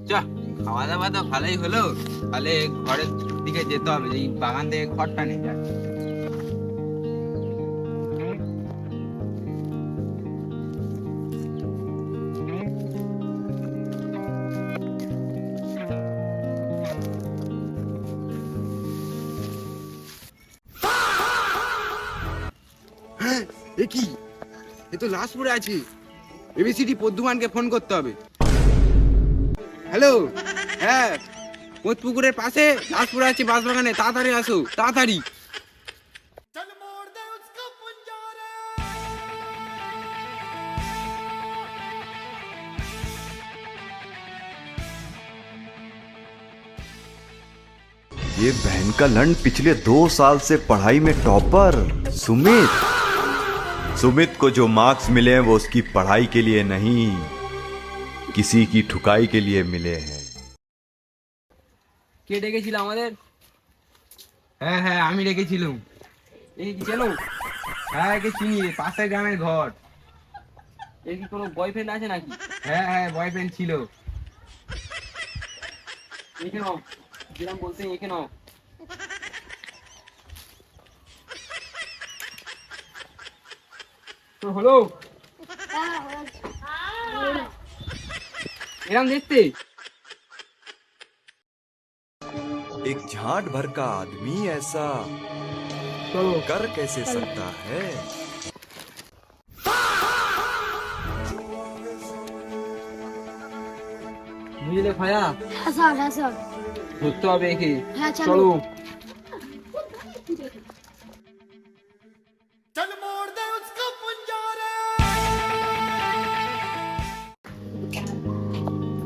চ, খাওয়া দাওয়া তো ভালোই হলো, তাহলে ঘরের দিকে যেতে হবে, এই বাগান থেকে খড়টা নিয়ে যায়। এ কি, এ তো লাশ পড়ে আছে। এবিসিডি পদ্মুমানকে ফোন করতে হবে। হ্যালো, হ্যাঁ, পোত পুকুরের পাশে লাশ পড়ে আছে বাঁশবাগানে, তাড়াতাড়ি আসো, তাড়াতাড়ি। ये बहन का लंड पिछले 2 साल से पढ़ाई में टॉपर सुमित। सुमित को जो मार्क्स मिले हैं वो उसकी पढ़ाई के लिए नहीं, किसी की ठुकाई के लिए मिले हैं। কে ডেকেছিল আমাদের? হ্যাঁ হ্যাঁ, আমি রেখেছিলাম। এই কি চেনো? হ্যাঁ, একে চিনি, পাশের গ্রামের ঘর। এর কি কোনো বয়ফ্রেন্ড আছে নাকি? হ্যাঁ হ্যাঁ, বয়ফ্রেন্ড ছিল। এখানে নাও, যেরকম বলতে এখানে নাও। তো হলো এরকম দেখতে? एक झाट भर का आदमी ऐसा চলো कर कैसे सकता है। বুঝলে ভাইয়া, স্যার ধরতে হবে একে। হ্যাঁ, চলো। চলো।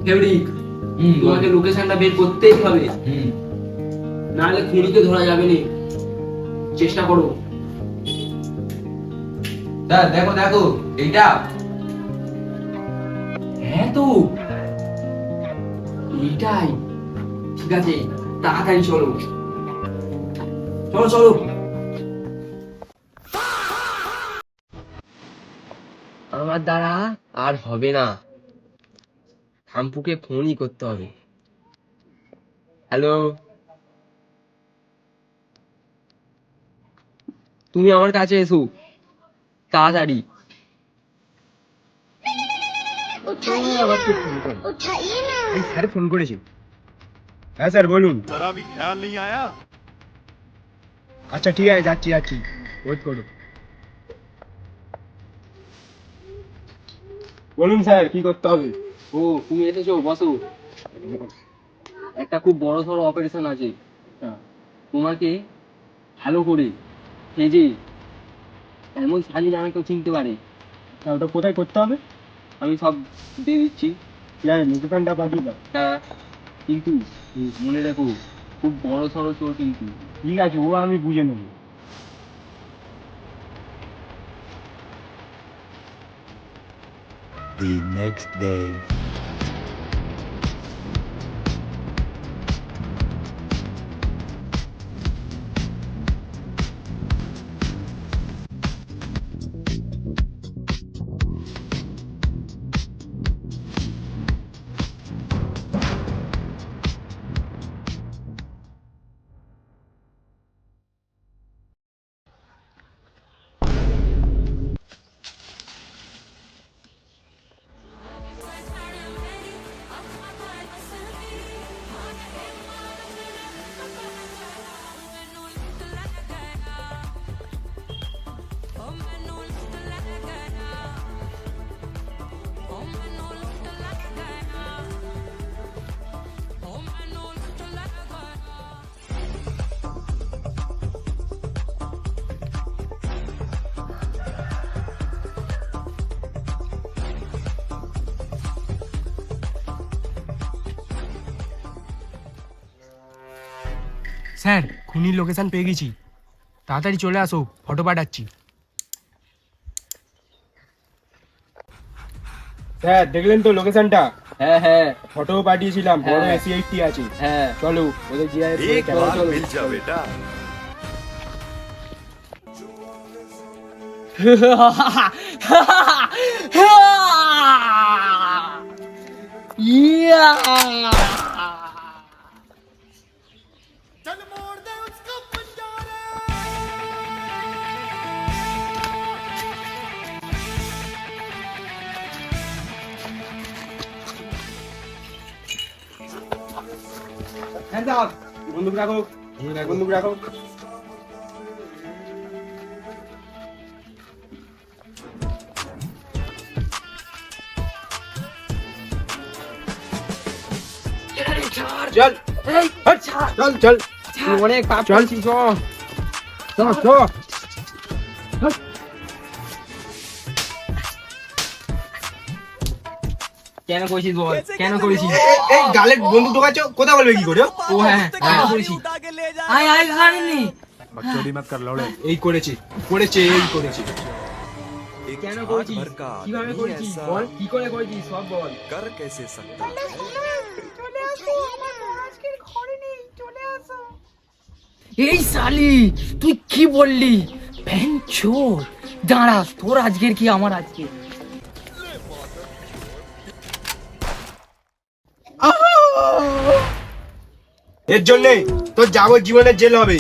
ফেব্রিক, তোমাকে লোকেশনটা বের করতেই হবে, নাহলে খুনিকে ধরা যাবে না। চেষ্টা করো। স্যার দেখো দেখো, এইটা। হ্যাঁ তো এইটাই। ঠিক আছে, তাড়াতাড়ি চলো চলো চলো। আমার দ্বারা আর হবে না, থাম্পুকে ফোনই করতে হবে। হ্যালো, তুমি আমার কাছে এসো তাড়াতাড়ি। স্যার ফোন করেছি। হ্যাঁ স্যার বলুন। আচ্ছা ঠিক আছে, যাচ্ছি যাচ্ছি, ওয়েট করুন। বলুন স্যার, কি করতে হবে? ও, তুমি এসেছো, বসো। একটা খুব বড় সড়ো অপারেশন আছে, তোমাকে ভালো করে সেজে এমন সাজিয়ে যেন কেউ চিনতে পারে। তা ওটা কোথায় করতে হবে? আমি সব দিয়ে দিচ্ছি। জানেন দোকানটা পাঠিয়ে দাও। হ্যাঁ, কিন্তু মনে রেখো, খুব বড় সড়ো চোর কিন্তু। ঠিক আছে, ও আমি বুঝে নেবো। The next day. স্যার, খুনির লোকেশন পেয়ে গেছি, তাড়াতাড়ি চলে আসো, ফটো পাঠাচ্ছি। স্যার দেখলেন তো লোকেশনটা? হ্যাঁ হ্যাঁ ফটো পাঠিয়েছিলাম, বড় হ্যাঁ। এসি আছে। হ্যাঁ, চলো ওদের জিআই एक बार मिल जा बेटा। ইয়া Hands up! বন্দুক রাখো, বন্দুক রাখো। চল এই চল চল তুই অনেক পাপ চল। করছিস চল চল কেন করেছিস বল কেন করেছিস এই গালে বন্দুক ঢোকাচ্ছ কথা বলবে কি করে ও হ্যাঁ কেন করেছিস আয় আয় খানি এই করেছে করেছে এই করেছে কেন করেছিস কিভাবে করেছিস বল কি করে করেছিস সব বল कर कैसे सकता এই শালি তুই কি বললি ভ্যান চোর দাঁড়া তোর আজকের কি আমার আজকে এর জন্যে তোর যাবজ্জীবনের জেল হবে